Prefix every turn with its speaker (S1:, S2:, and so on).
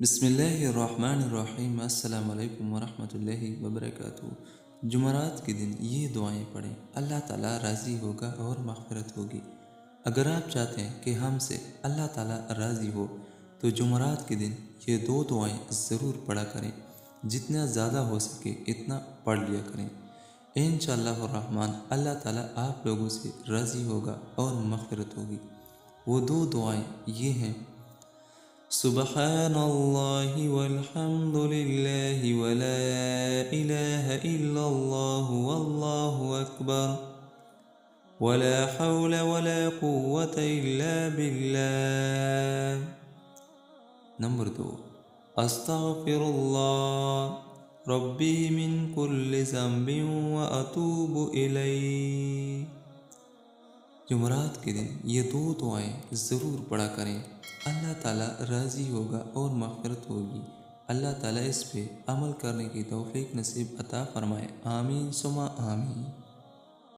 S1: بسم اللہ الرحمن الرحیم۔ السلام علیکم ورحمۃ اللہ وبرکاتہ۔ جمعرات کے دن یہ دعائیں پڑھیں، اللہ تعالیٰ راضی ہوگا اور مغفرت ہوگی۔ اگر آپ چاہتے ہیں کہ ہم سے اللہ تعالیٰ راضی ہو تو جمعرات کے دن یہ دو دعائیں ضرور پڑھا کریں، جتنا زیادہ ہو سکے اتنا پڑھ لیا کریں۔ انشاءاللہ الرحمن اللہ تعالیٰ آپ لوگوں سے راضی ہوگا اور مغفرت ہوگی۔ وہ دو دعائیں یہ ہیں: سبحان اللہ والحمد للہ ولا الہ الا اللہ واللہ اکبر ولا حول ولا قوة الا باللہ۔ نمبر 2، استغفر اللہ ربی من کل ذنب واتوب الیہ۔ جمعرات کے دن یہ دو دعائیں ضرور پڑھا کریں، اللہ تعالیٰ راضی ہوگا اور مغفرت ہوگی۔ اللہ تعالیٰ اس پہ عمل کرنے کی توفیق نصیب عطا فرمائے، آمین ثم آمین۔